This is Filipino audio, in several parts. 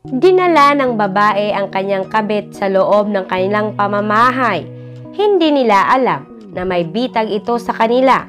Dinala ng babae ang kanyang kabit sa loob ng kanilang pamamahay. Hindi nila alam na may bitag ito sa kanila.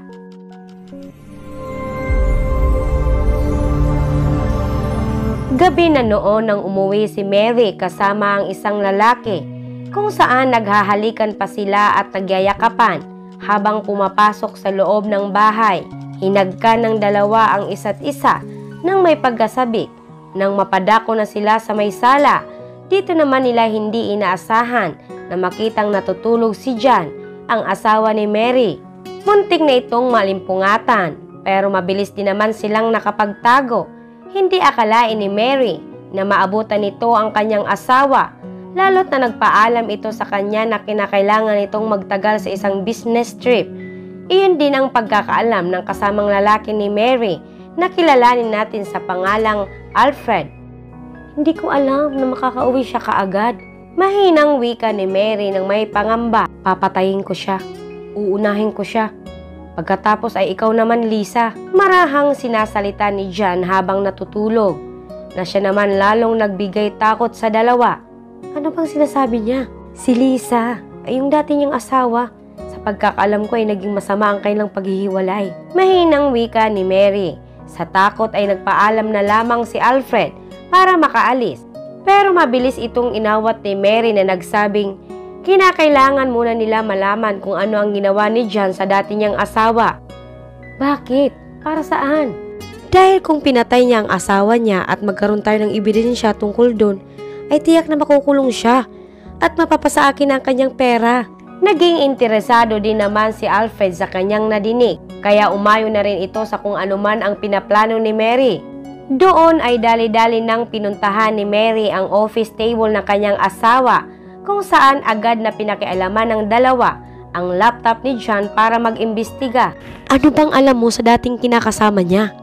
Gabi na noon nang umuwi si Mary kasama ang isang lalaki, kung saan naghahalikan pa sila at nagyayakapan habang pumapasok sa loob ng bahay. Hinagkan ng dalawa ang isa't isa nang may pagkasabik. Nang mapadako na sila sa may sala, dito naman nila hindi inaasahan na makitang natutulog si John, ang asawa ni Mary. Muntik na itong malimpungatan, pero mabilis din naman silang nakapagtago. Hindi akalain ni Mary na maabutan nito ang kanyang asawa, lalo't na nagpaalam ito sa kanya na kinakailangan itong magtagal sa isang business trip. Iyon din ang pagkakaalam ng kasamang lalaki ni Mary na kilalanin natin sa pangalang Alfred. Hindi ko alam na makakauwi siya kaagad. Mahinang wika ni Mary nang may pangamba. Papatayin ko siya. Uunahin ko siya. Pagkatapos ay ikaw naman, Lisa. Marahang sinasalita ni John habang natutulog, na siya naman lalong nagbigay takot sa dalawa. Ano bang sinasabi niya? Si Lisa ay yung dati niyang asawa. Sa pagkakaalam ko ay naging masama ang kanilang paghihiwalay. Mahinang wika ni Mary. Sa takot ay nagpaalam na lamang si Alfred para makaalis. Pero mabilis itong inawat ni Mary na nagsabing kinakailangan muna nila malaman kung ano ang ginawa ni John sa dati niyang asawa. Bakit? Para saan? Dahil kung pinatay niya ang asawa niya at magkaroon tayo ng ebidensya tungkol doon, ay tiyak na makukulong siya at mapapasa akin ang kanyang pera. Naging interesado din naman si Alfred sa kanyang nadinig, kaya umayo na rin ito sa kung anuman ang pinaplano ni Mary. Doon ay dali-dali nang pinuntahan ni Mary ang office table ng kanyang asawa, kung saan agad na pinakialaman ng dalawa ang laptop ni John para mag-imbestiga. Ano bang alam mo sa dating kinakasama niya?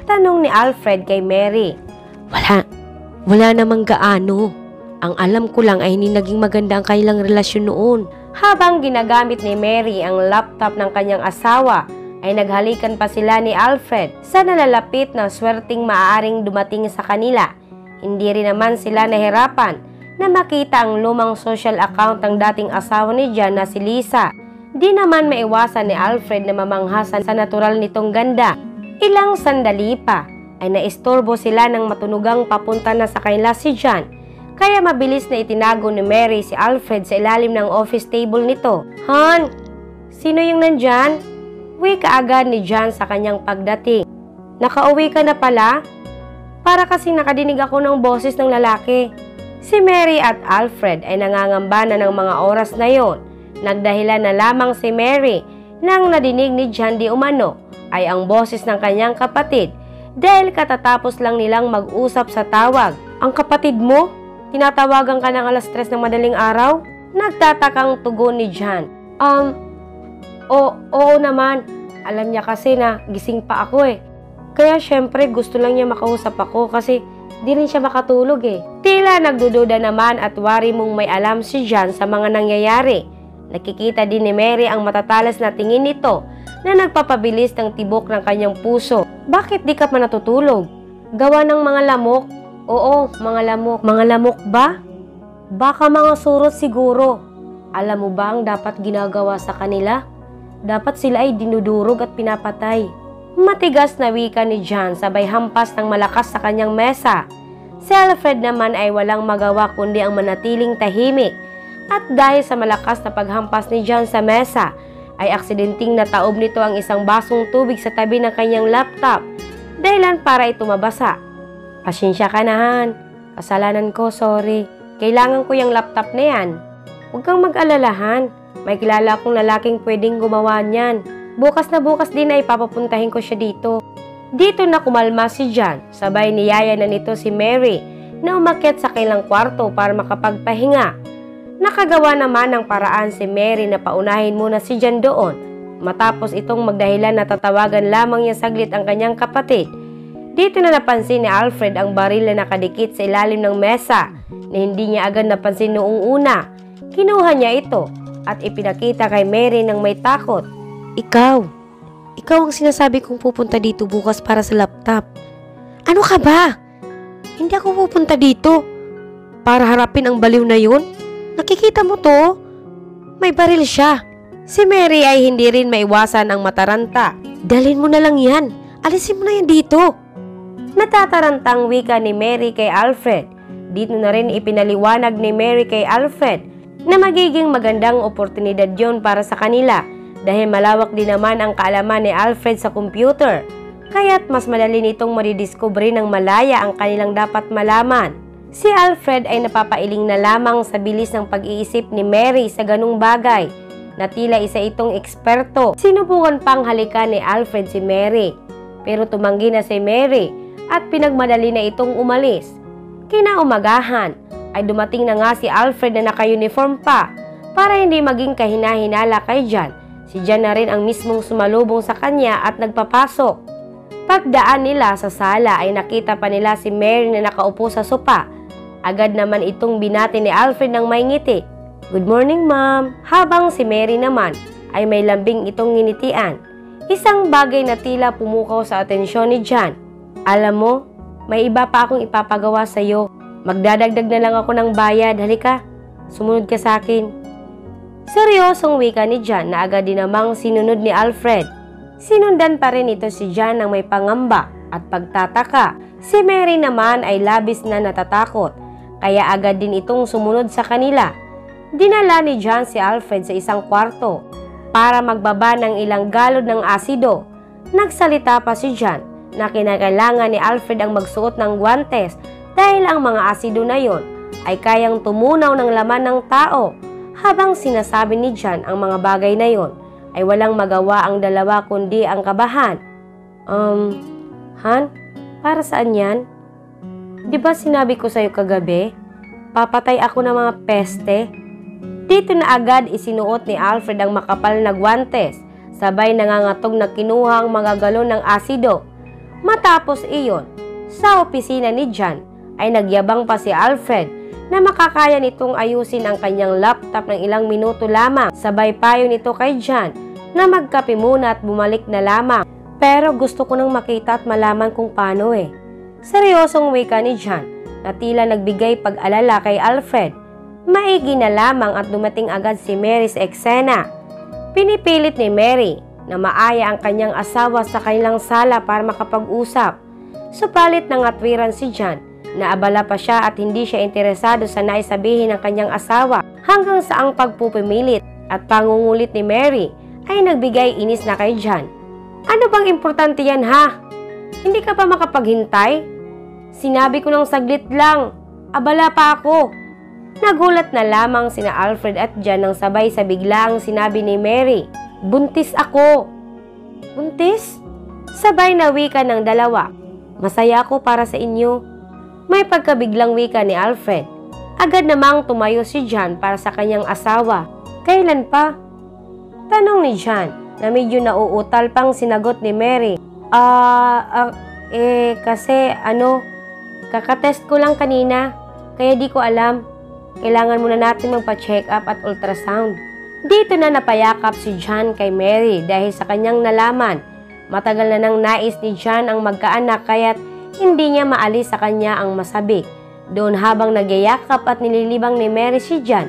Tanong ni Alfred kay Mary. Wala namang gaano. Ang alam ko lang ay hindi naging maganda ang kanilang relasyon noon. Habang ginagamit ni Mary ang laptop ng kanyang asawa, ay naghalikan pa sila ni Alfred sa nalalapit na swerteng maaaring dumating sa kanila. Hindi rin naman sila nahirapan na makita ang lumang social account ng dating asawa ni John na si Lisa. Di naman maiwasan ni Alfred na mamanghasan sa natural nitong ganda. Ilang sandali pa ay naistorbo sila ng matunugang papunta na sa kanila si John. Kaya mabilis na itinago ni Mary si Alfred sa ilalim ng office table nito. Han, sino yung nandyan? Wika agad ni John sa kanyang pagdating. Nakauwi ka na pala? Para kasing nakadinig ako ng boses ng lalaki. Si Mary at Alfred ay nangangamba na ng mga oras na yon. Nagdahilan na lamang si Mary nang nadinig ni John di umano ay ang boses ng kanyang kapatid dahil katatapos lang nilang mag-usap sa tawag. Ang kapatid mo? Tinatawagan ka ng alas 3 ng madaling araw? Nagtatakang tugon ni John. Oo naman. Alam niya kasi na gising pa ako eh. Kaya syempre gusto lang niya makausap ako kasi di rin siya makatulog eh. Tila nagdududa naman at wari mong may alam si John sa mga nangyayari. Nakikita din ni Mary ang matatalas na tingin nito na nagpapabilis ng tibok ng kanyang puso. Bakit di ka pa natutulog? Gawa ng mga lamok? Oo, mga lamok. Mga lamok ba? Baka mga surot siguro. Alam mo ba ang dapat ginagawa sa kanila? Dapat sila ay dinudurog at pinapatay. Matigas na wika ni John sabay hampas ng malakas sa kanyang mesa. Si Alfred naman ay walang magawa kundi ang manatiling tahimik. At dahil sa malakas na paghampas ni John sa mesa, ay aksidenteng nataob nito ang isang basong tubig sa tabi ng kanyang laptop. Dahilan para ito mabasa. Pasensya ka na, Han. Kasalanan ko, sorry. Kailangan ko yung laptop na yan. Huwag kang mag-alala, Han. May kilala akong lalaking pwedeng gumawa niyan. Bukas na bukas din ay papapuntahin ko siya dito. Dito na kumalma si John. Sabay niyaya na nito si Mary na umakyat sa kanilang kwarto para makapagpahinga. Nakagawa naman ng paraan si Mary na paunahin muna si John doon. Matapos itong magdahilan na tatawagan lamang niya saglit ang kanyang kapatid. Dito na napansin ni Alfred ang baril na nakadikit sa ilalim ng mesa na hindi niya agad napansin noong una. Kinuha niya ito at ipinakita kay Mary nang may takot. Ikaw ang sinasabi kong pupunta dito bukas para sa laptop. Ano ka ba? Hindi ako pupunta dito para harapin ang baliw na yun. Nakikita mo to? May baril siya. Si Mary ay hindi rin maiwasan ang mataranta. Dalhin mo na lang yan. Alisin mo na yan dito. Natatarantang wika ni Mary kay Alfred. Dito na rin ipinaliwanag ni Mary kay Alfred na magiging magandang oportunidad yon para sa kanila dahil malawak din naman ang kaalaman ni Alfred sa computer. Kaya't mas madali nitong madidiscovery ng malaya ang kanilang dapat malaman. Si Alfred ay napapailing na lamang sa bilis ng pag-iisip ni Mary sa ganung bagay na tila isa itong eksperto. Sinubukan pang halikan ni Alfred si Mary pero tumanggi na si Mary at pinagmadali na itong umalis. Kinaumagahan ay dumating na nga si Alfred na naka-uniform pa para hindi maging kahina-hinala kay John. Si John na rin ang mismong sumalubong sa kanya at nagpapasok. Pagdaan nila sa sala ay nakita pa nila si Mary na nakaupo sa sopa. Agad naman itong binati ni Alfred ng may ngiti. "Good morning, ma'am." Habang si Mary naman ay may lambing itong nginitian. Isang bagay na tila pumukaw sa atensyon ni John. "Alam mo, may iba pa akong ipapagawa sa iyo. Magdadagdag na lang ako ng bayad. Halika, sumunod ka sa akin." Seryosong wika ni John na agad din namang sinunod ni Alfred. Sinundan pa rin ito si John ng may pangamba at pagtataka. Si Mary naman ay labis na natatakot, kaya agad din itong sumunod sa kanila. Dinala ni John si Alfred sa isang kwarto para magbaba ng ilang galon ng asido. Nagsalita pa si John na kinakailangan ni Alfred ang magsuot ng guwantes dahil ang mga asido na yon ay kayang tumunaw ng laman ng tao. Habang sinasabi ni John ang mga bagay na yon, ay walang magawa ang dalawa kundi ang kabahan. Han? Para saan yan? Di ba sinabi ko sa'yo kagabi? Papatay ako ng mga peste? Dito na agad isinuot ni Alfred ang makapal na guwantes, sabay nangangatog na kinuha ang mga galon ng asido. Matapos iyon, sa opisina ni John ay nagyabang pa si Alfred na makakaya nitong ayusin ang kanyang laptop ng ilang minuto lamang. Sabay payo nito kay John na magkape muna at bumalik na lamang. Pero gusto ko nang makita at malaman kung paano eh. Seryosong wika ni John na tila nagbigay pag-alala kay Alfred. Maigi na lamang at dumating agad si Mary sa eksena. Pinipilit ni Mary na maaya ang kanyang asawa sa kanilang sala para makapag-usap. Supalit nangatwiran si John na abala pa siya at hindi siya interesado sa naisabihin ng kanyang asawa hanggang sa ang pagpupumilit at pangungulit ni Mary ay nagbigay inis na kay John. "Ano bang importante yan ha? Hindi ka pa makapaghintay? Sinabi ko ng saglit lang, abala pa ako." Nagulat na lamang sina Alfred at John nang sabay sa biglaang sinabi ni Mary, "Buntis ako." "Buntis?" Sabay na wika ng dalawa. "Masaya ako para sa inyo." May pagkabiglang wika ni Alfred. Agad namang tumayo si John para sa kanyang asawa. "Kailan pa?" Tanong ni John na medyo nauutal pang sinagot ni Mary. Kasi kakatest ko lang kanina, kaya di ko alam. Kailangan muna natin magpa-check up at ultrasound." Dito na napayakap si John kay Mary dahil sa kanyang nalaman. Matagal na nang nais ni John ang magkaanak kaya't hindi niya maalis sa kanya ang masabi. Doon habang nagyayakap at nililibang ni Mary si John,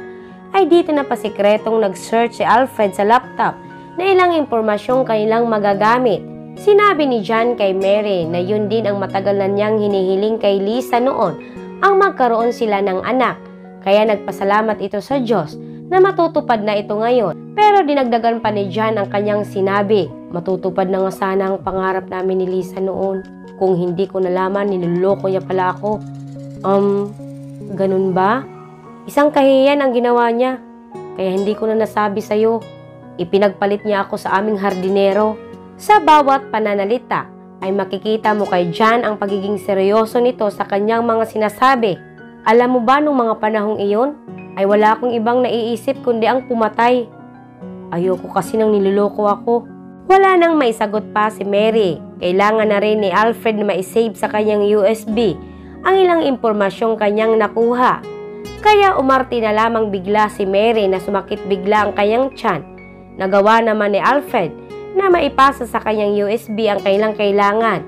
ay dito na pasikretong nag-search si Alfred sa laptop na ilang impormasyong kanilang magagamit. Sinabi ni John kay Mary na yun din ang matagal na niyang hinihiling kay Lisa noon, ang magkaroon sila ng anak. Kaya nagpasalamat ito sa Diyos na matutupad na ito ngayon. Pero dinagdagan pa ni John ang kanyang sinabi, "Matutupad na nga sana ang pangarap namin ni Lisa noon. Kung hindi ko nalaman, niloloko niya pala ako." Ganun ba? Isang kahiyan ang ginawa niya. Kaya hindi ko na nasabi sa'yo. Ipinagpalit niya ako sa aming hardinero. Sa bawat pananalita ay makikita mo kay John ang pagiging seryoso nito sa kanyang mga sinasabi. Alam mo ba nung mga panahong iyon ay wala akong ibang naiisip kundi ang pumatay. Ayoko kasi nang niloloko ako. Wala nang maisagot pa si Mary. Kailangan na rin ni Alfred na maisave sa kanyang USB ang ilang impormasyong kanyang nakuha. Kaya umarte na lamang bigla si Mary na sumakit bigla ang kanyang tiyan. Nagawa naman ni Alfred na maipasa sa kanyang USB ang kailangan.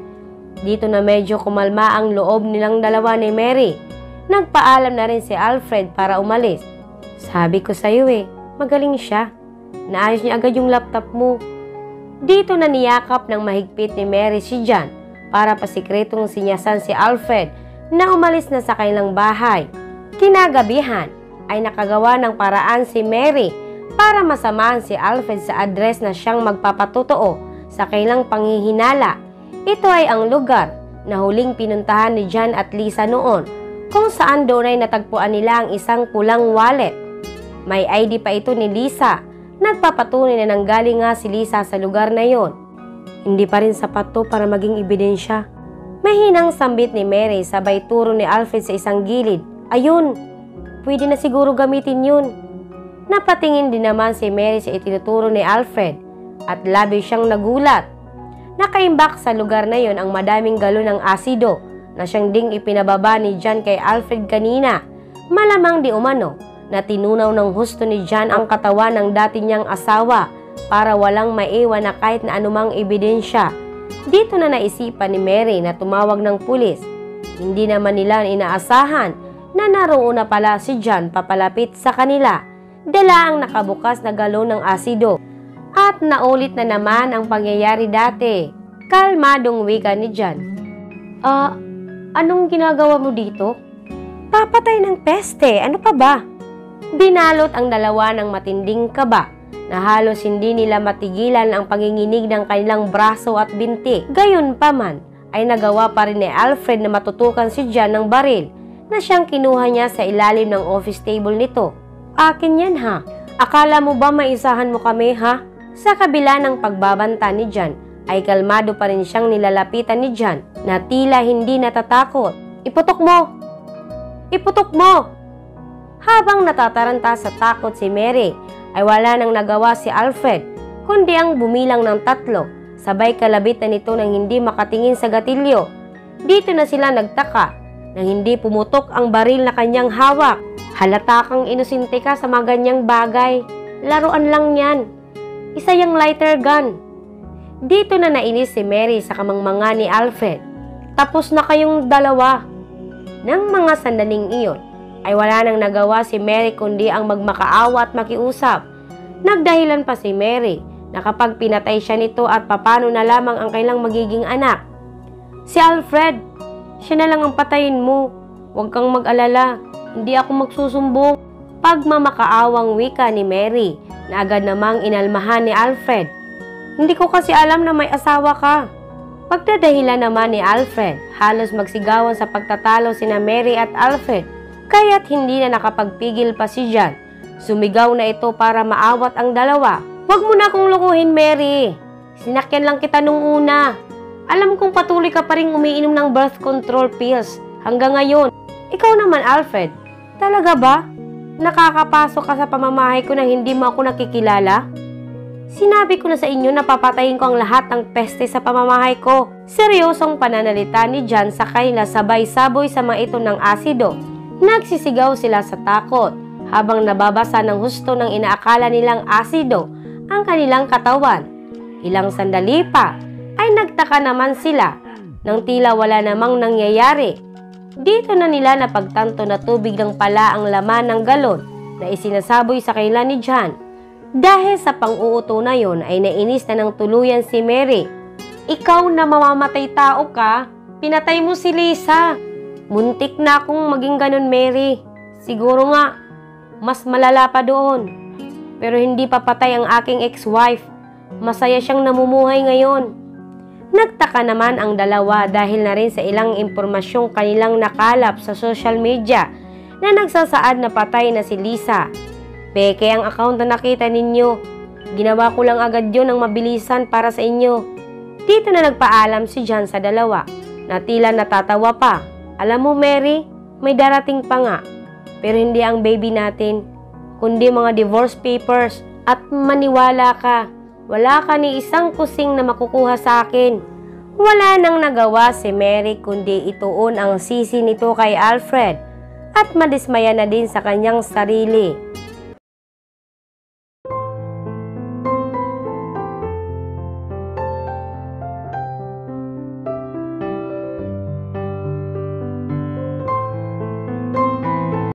Dito na medyo kumalma ang loob nilang dalawa ni Mary. Nagpaalam na rin si Alfred para umalis. Sabi ko sa'yo magaling siya. Naayos niya agad yung laptop mo. Dito na niyakap ng mahigpit ni Mary si John para pasikretong sinyasan si Alfred na umalis na sa kanilang bahay. Kinagabihan ay nakagawa ng paraan si Mary para masamahan si Alfred sa address na siyang magpapatotoo sa kanilang panghihinala. Ito ay ang lugar na huling pinuntahan ni John at Lisa noon, kung saan doon ay natagpuan nila ang isang pulang wallet. May ID pa ito ni Lisa. Nagpapatunay na nanggaling nga si Lisa sa lugar na yon. Hindi pa rin sapat to para maging ebidensya. Mahinang sambit ni Mary sabay turo ni Alfred sa isang gilid. Ayun, pwede na siguro gamitin yun. Napatingin din naman si Mary sa itinuturo ni Alfred at labis siyang nagulat. Nakaimbak sa lugar na yon ang madaming galon ng asido na siyang ding ipinababa ni John kay Alfred kanina. Malamang di umano na tinunaw ng husto ni John ang katawan ng dati niyang asawa para walang maiwan na kahit na anumang ebidensya. Dito na naisipan ni Mary na tumawag ng pulis. Hindi naman nila inaasahan na naroon na pala si John papalapit sa kanila. Dala ang nakabukas na galon ng asido. At naulit na naman ang pangyayari dati. Kalmadong wika ni John. Anong ginagawa mo dito? Papatay ng peste, ano pa ba? Binalot ang dalawa ng matinding kaba na halos hindi nila matigilan ang panginginig ng kanilang braso at binti. Gayunpaman ay nagawa pa rin ni Alfred na matutukan si John ng baril na siyang kinuha niya sa ilalim ng office table nito. Akin yan ha. Akala mo ba maisahan mo kami ha? Sa kabila ng pagbabanta ni John ay kalmado pa rin siyang nilalapitan ni John na tila hindi natatakot. Iputok mo! Iputok mo! Habang natataranta sa takot si Mary ay wala nang nagawa si Alfred kundi ang bumilang ng 3 sabay kalabit na nito nang hindi makatingin sa gatilyo. Dito na sila nagtaka nang hindi pumutok ang baril na kanyang hawak. Halata kang inosente ka sa mga ganyang bagay. Laruan lang yan. Isa yung lighter gun. Dito na nainis si Mary sa kamangmanga ni Alfred. Tapos na kayong dalawa. Nang mga sandaling iyon, ay wala nang nagawa si Mary kundi ang magmakaawa at makiusap. Nagdahilan pa si Mary na kapag pinatay siya nito at papano na lamang ang kailang magiging anak. Si Alfred, siya na lang ang patayin mo. Huwag kang mag-alala, hindi ako magsusumbong. Pagmamakaawang wika ni Mary na agad namang inalmahan ni Alfred. Hindi ko kasi alam na may asawa ka. Pagdadahilan naman ni Alfred, halos magsigawan sa pagtatalo sina Mary at Alfred, kaya't hindi na nakapagpigil pa si John. Sumigaw na ito para maawat ang dalawa. Huwag mo na akong lukuhin, Mary. Sinakyan lang kita nung una. Alam kong patuloy ka pa rin umiinom ng birth control pills hanggang ngayon. Ikaw naman, Alfred, talaga ba? Nakakapasok ka sa pamamahay ko na hindi mo ako nakikilala? Sinabi ko na sa inyo na papatayin ko ang lahat ng peste sa pamamahay ko. Seryosong pananalita ni John sa kanila sabay saboy sa mga ito ng asido. Nagsisigaw sila sa takot habang nababasa ng husto ng inaakala nilang asido ang kanilang katawan. Ilang sandali pa ay nagtaka naman sila nang tila wala namang nangyayari. Dito na nila napagtanto na tubig lang pala ang laman ng galon na isinasaboy sa kanila ni John. Dahil sa pang-uuto na yon ay nainis na ng tuluyan si Mary. Ikaw na mamamatay tao ka, pinatay mo si Lisa. Muntik na akong maging ganun, Mary. Siguro nga, mas malala pa doon. Pero hindi pa patay ang aking ex-wife. Masaya siyang namumuhay ngayon. Nagtaka naman ang dalawa dahil na rin sa ilang impormasyong kanilang nakalap sa social media na nagsasaad na patay na si Lisa. Peke ang account na nakita ninyo. Ginawa ko lang agad yun ng mabilisan para sa inyo. Dito na nagpaalam si John sa dalawa na tila natatawa pa. Alam mo, Mary, may darating pa nga. Pero hindi ang baby natin, kundi mga divorce papers. At maniwala ka, wala ka ni isang kusing na makukuha sa akin. Wala nang nagawa si Mary kundi ituon ang sisi nito kay Alfred at madismaya na din sa kanyang sarili.